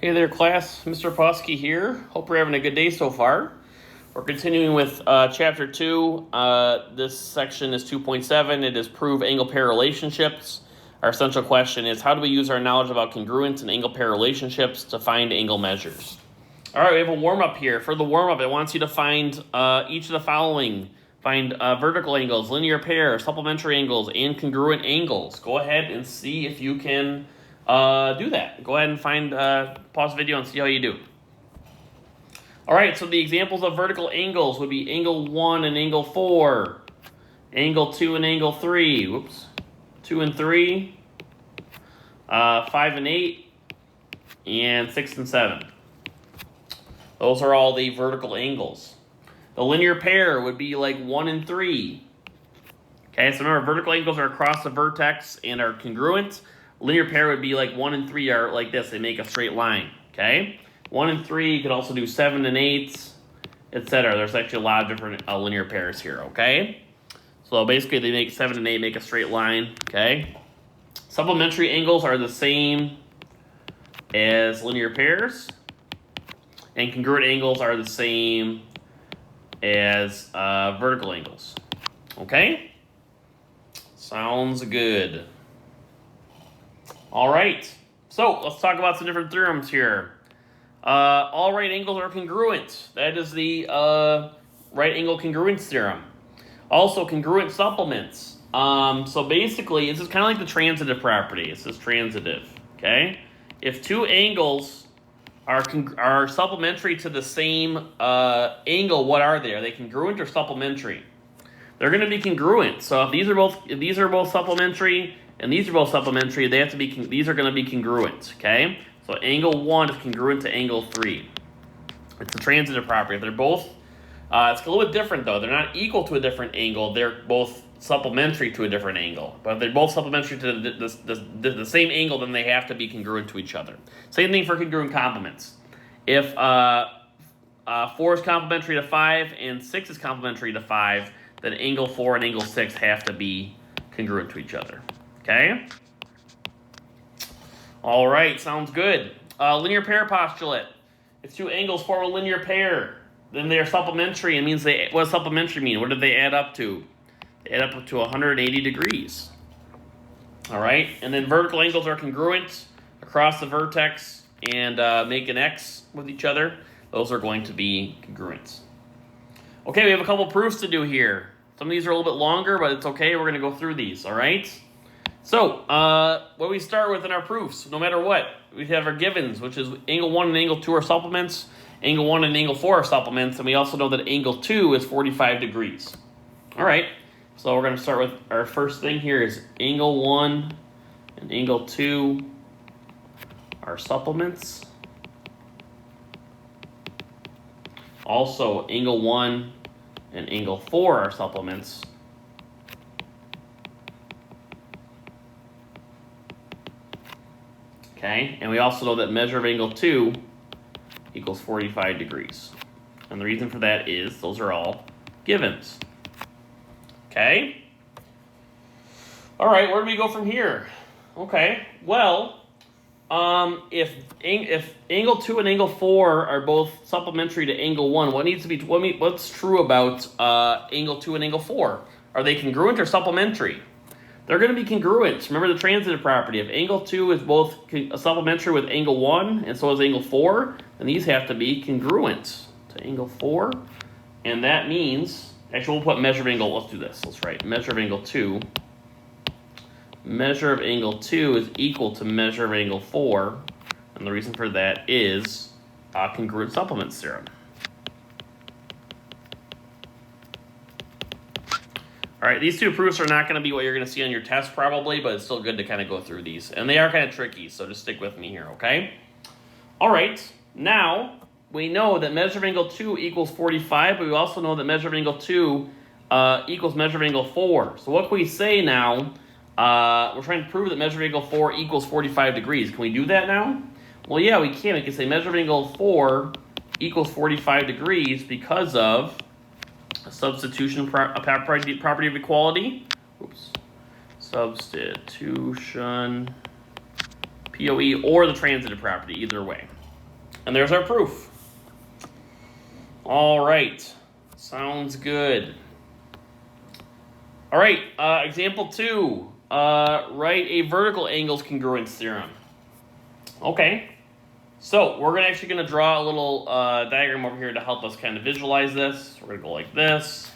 Hey there, class. Mr. Posky here. Hope you're having a good day so far. We're continuing with Chapter 2. This section is 2.7. It is prove angle pair relationships. Our essential question is, how do we use our knowledge about congruence and angle pair relationships to find angle measures? All right, we have a warm-up here. For the warm-up, it wants you to find each of the following. Find vertical angles, linear pair, supplementary angles, and congruent angles. Go ahead and see if you can do that. Go ahead and pause the video and see how you do. All right, so the examples of vertical angles would be angle 1 and angle 4, angle 2 and angle 3, whoops, 2 and 3, 5 and 8, and 6 and 7. Those are all the vertical angles. The linear pair would be like 1 and 3. Okay, so remember, vertical angles are across the vertex and are congruent. Linear pair would be like 1 and 3 are like this. They make a straight line, okay? 1 and 3, you could also do 7 and 8, etc. There's actually a lot of different linear pairs here, okay? So basically, they make 7 and 8 make a straight line, okay? Supplementary angles are the same as linear pairs. And congruent angles are the same as vertical angles, okay? Sounds good. All right, so let's talk about some different theorems here. All right angles are congruent. That is the right angle congruence theorem. Also, congruent supplements. So basically, this is kind of like the transitive property. This is transitive, okay? If two angles are supplementary to the same angle, what are they? Are they congruent or supplementary? They're going to be congruent. So if these are both supplementary and these are both supplementary, they have to be these are going to be congruent, okay? So angle 1 is congruent to angle 3. It's a transitive property. They're both it's a little bit different though. They're not equal to a different angle. They're both supplementary to a different angle. But if they're both supplementary to the same angle, then they have to be congruent to each other. Same thing for congruent complements. If 4 is complementary to 5 and 6 is complementary to 5, then angle 4 and angle 6 have to be congruent to each other. Okay? All right, sounds good. Linear pair postulate. If two angles form a linear pair, then they are supplementary. It means what does supplementary mean? What do they add up to? They add up to 180 degrees. All right, and then vertical angles are congruent across the vertex and make an X with each other. Those are going to be congruent. Okay, we have a couple proofs to do here. Some of these are a little bit longer, but it's okay. We're going to go through these, all right? So, what we start with in our proofs, no matter what, we have our givens, which is angle 1 and angle 2 are supplements, angle 1 and angle 4 are supplements, and we also know that angle 2 is 45 degrees. All right, so we're going to start with our first thing here is angle 1 and angle 2 are supplements. Also, angle 1 and angle 4 are supplements. Okay, and we also know that measure of angle 2 equals 45 degrees. And the reason for that is those are all givens. Okay? All right, where do we go from here? Okay, well, if angle 2 and angle 4 are both supplementary to angle 1, what's true about angle 2 and angle 4? Are they congruent or supplementary? They're going to be congruent. Remember the transitive property. If angle 2 is both supplementary with angle 1, and so is angle 4, then these have to be congruent to angle 4. And that means, actually we'll put measure of angle, let's do this. Let's write measure of angle 2. Measure of angle 2 is equal to measure of angle 4. And the reason for that is congruent supplements theorem. All right, these two proofs are not going to be what you're going to see on your test probably, but it's still good to kind of go through these. And they are kind of tricky, so just stick with me here, okay? All right, now we know that measure of angle 2 equals 45, but we also know that measure of angle 2 equals measure of angle 4. So what can we say now? We're trying to prove that measure of angle 4 equals 45 degrees. Can we do that now? Well, yeah, we can. We can say measure of angle 4 equals 45 degrees because of a substitution property of equality. Oops. Substitution POE or the transitive property, either way. And there's our proof. All right, sounds good. All right, example 2. Write a vertical angles congruence theorem. Okay, so we're actually going to draw a little diagram over here to help us kind of visualize this. We're going to go like this.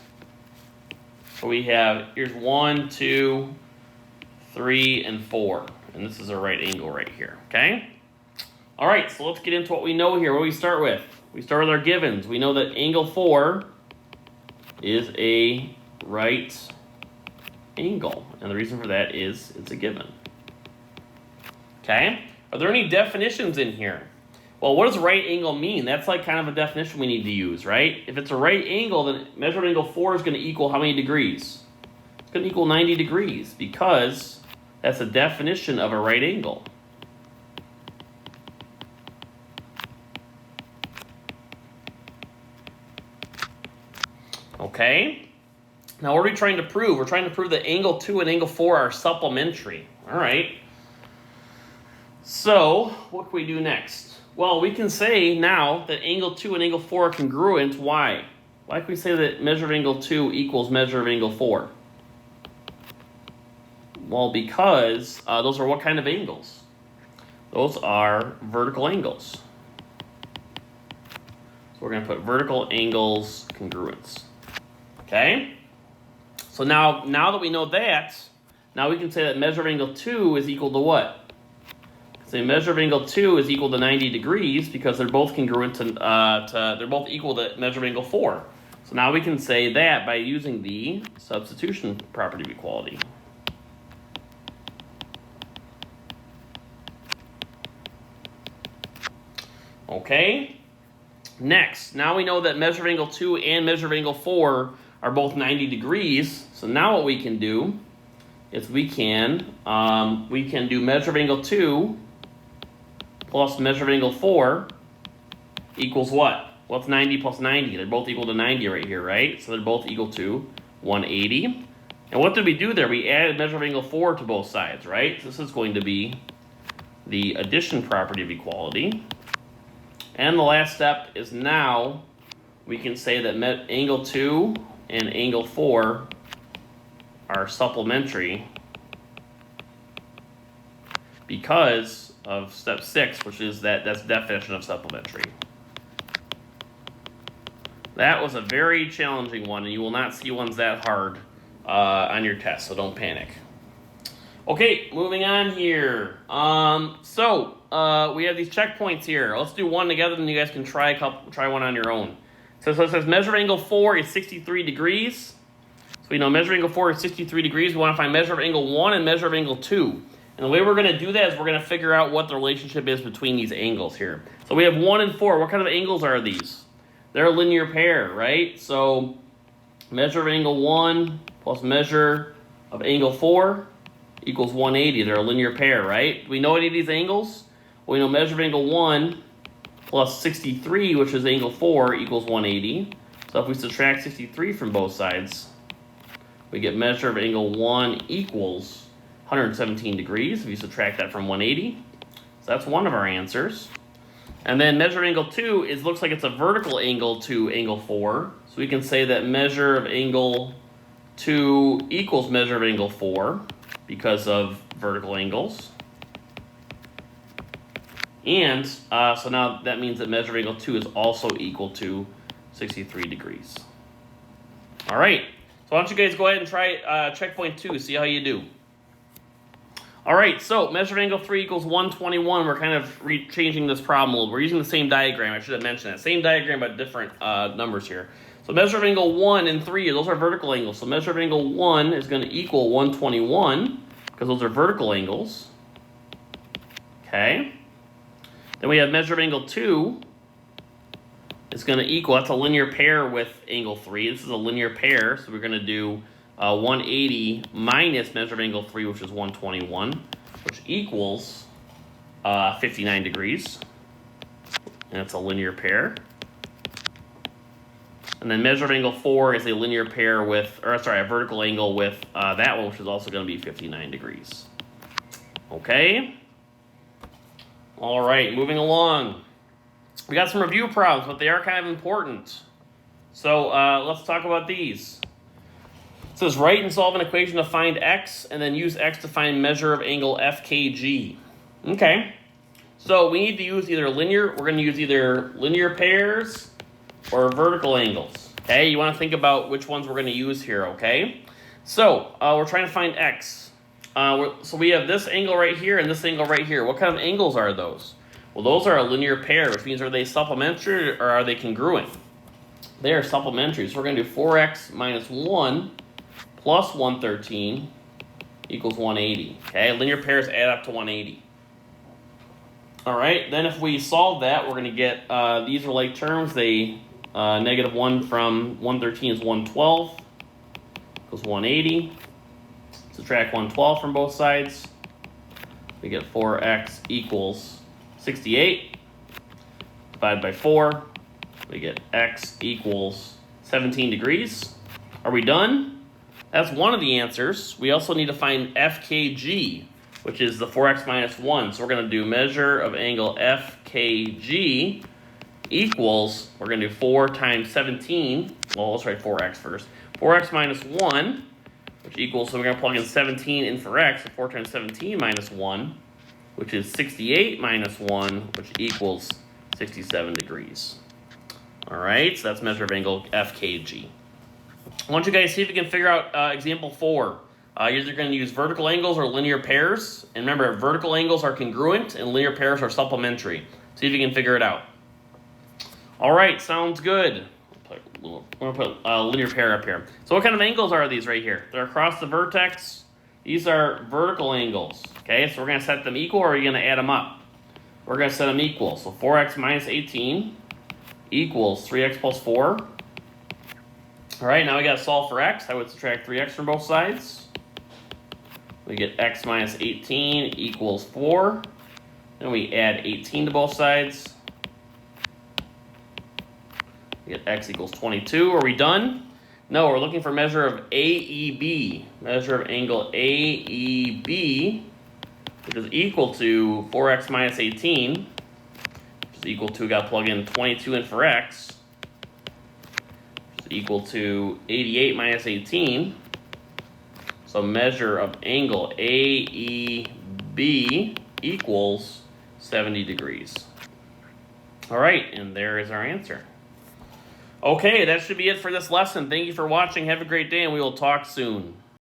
So we have, here's 1, 2, 3, and 4. And this is a right angle right here, okay? All right, so let's get into what we know here. What do we start with? We start with our givens. We know that angle 4 is a right angle. And the reason for that is it's a given. Okay? Are there any definitions in here? Well, what does right angle mean? That's like kind of a definition we need to use, right? If it's a right angle, then measured angle 4 is going to equal how many degrees? It's going to equal 90 degrees because that's a definition of a right angle. Okay? Now, what are we trying to prove? We're trying to prove that angle 2 and angle 4 are supplementary. All right. So, what can we do next? Well, we can say now that angle 2 and angle 4 are congruent. Why? Why can we say that measure of angle 2 equals measure of angle 4? Well, because those are what kind of angles? Those are vertical angles. So we're going to put vertical angles congruence. Okay? So now that we know that, now we can say that measure of angle 2 is equal to what? So measure of angle 2 is equal to 90 degrees because they're both congruent to they're both equal to measure of angle 4. So now we can say that by using the substitution property of equality. Okay? Next, now we know that measure of angle 2 and measure of angle 4 are both 90 degrees. So now what we can do is we can do measure of angle 2 plus measure of angle 4 equals what? What's 90 plus 90? They're both equal to 90 right here, right? So they're both equal to 180. And what did we do there? We added measure of angle 4 to both sides, right? So this is going to be the addition property of equality. And the last step is now we can say that angle 2 and angle 4 are supplementary because of step 6, which is that's definition of supplementary. That was a very challenging one, and you will not see ones that hard on your test, so don't panic. Okay, moving on here. We have these checkpoints here. Let's do one together, and you guys can try one on your own. So it says measure angle 4 is 63 degrees. So we know measure angle 4 is 63 degrees. We want to find measure of angle 1 and measure of angle 2. And the way we're going to do that is we're going to figure out what the relationship is between these angles here. So we have 1 and 4. What kind of angles are these? They're a linear pair, right? So measure of angle 1 plus measure of angle 4 equals 180. They're a linear pair, right? Do we know any of these angles? Well, we know measure of angle 1 plus 63, which is angle 4, equals 180. So if we subtract 63 from both sides, we get measure of angle 1 equals 117 degrees if you subtract that from 180. So that's one of our answers. And then measure of angle 2 looks like it's a vertical angle to angle 4. So we can say that measure of angle 2 equals measure of angle 4 because of vertical angles. And so now that means that measure of angle 2 is also equal to 63 degrees. All right. So why don't you guys go ahead and try checkpoint 2, see how you do. All right, so measure of angle 3 equals 121. We're kind of changing this problem a little. We're using the same diagram. I should have mentioned that. Same diagram, but different numbers here. So measure of angle 1 and 3, those are vertical angles. So measure of angle 1 is going to equal 121 because those are vertical angles. Okay. Then we have measure of angle 2 is going to equal, that's a linear pair with angle 3. This is a linear pair, so we're going to do 180 minus measure of angle 3, which is 121, which equals 59 degrees. And it's a linear pair. And then measure of angle 4 is a linear pair with, a vertical angle with that one, which is also going to be 59 degrees. Okay? All right, moving along. We got some review problems, but they are kind of important. So let's talk about these. It says write and solve an equation to find x, and then use x to find measure of angle FKG. Okay. So we need to use either linear, we're going to use either linear pairs or vertical angles. Okay, you want to think about which ones we're going to use here, okay? So we're trying to find x. So we have this angle right here and this angle right here. What kind of angles are those? Well, those are a linear pair, which means are they supplementary or are they congruent? They are supplementary. So we're going to do 4x minus 1 plus 113 equals 180. Okay, linear pairs add up to 180. All right, then if we solve that, we're going to get, these are like terms. They, negative 1 from 113 is 112 equals 180. Subtract 112 from both sides. We get 4x equals 68. Divide by 4. We get x equals 17 degrees. Are we done? That's one of the answers. We also need to find FKG, which is the 4x minus 1. So we're going to do measure of angle FKG equals, we're going to do 4 times 17. Well, let's write 4x first. 4x minus 1, which equals, so we're going to plug in 17 in for x. So 4 times 17 minus 1, which is 68 minus 1, which equals 67 degrees. All right, so that's measure of angle FKG. I want you guys to see if you can figure out example 4. You're either going to use vertical angles or linear pairs. And remember, vertical angles are congruent and linear pairs are supplementary. See if you can figure it out. All right, sounds good. We're going to put a linear pair up here. So what kind of angles are these right here? They're across the vertex. These are vertical angles. Okay, so we're going to set them equal, or are you going to add them up? We're going to set them equal. So 4x minus 18 equals 3x plus 4. All right, now we got to solve for x. I would subtract 3x from both sides. We get x minus 18 equals 4. Then we add 18 to both sides. We get x equals 22. Are we done? No, we're looking for measure of AEB. Measure of angle AEB, which is equal to 4x minus 18, which is equal to, we got to plug in 22 in for x, which is equal to 88 minus 18. So measure of angle AEB equals 70 degrees. All right, and there is our answer. Okay, that should be it for this lesson. Thank you for watching. Have a great day, and we will talk soon.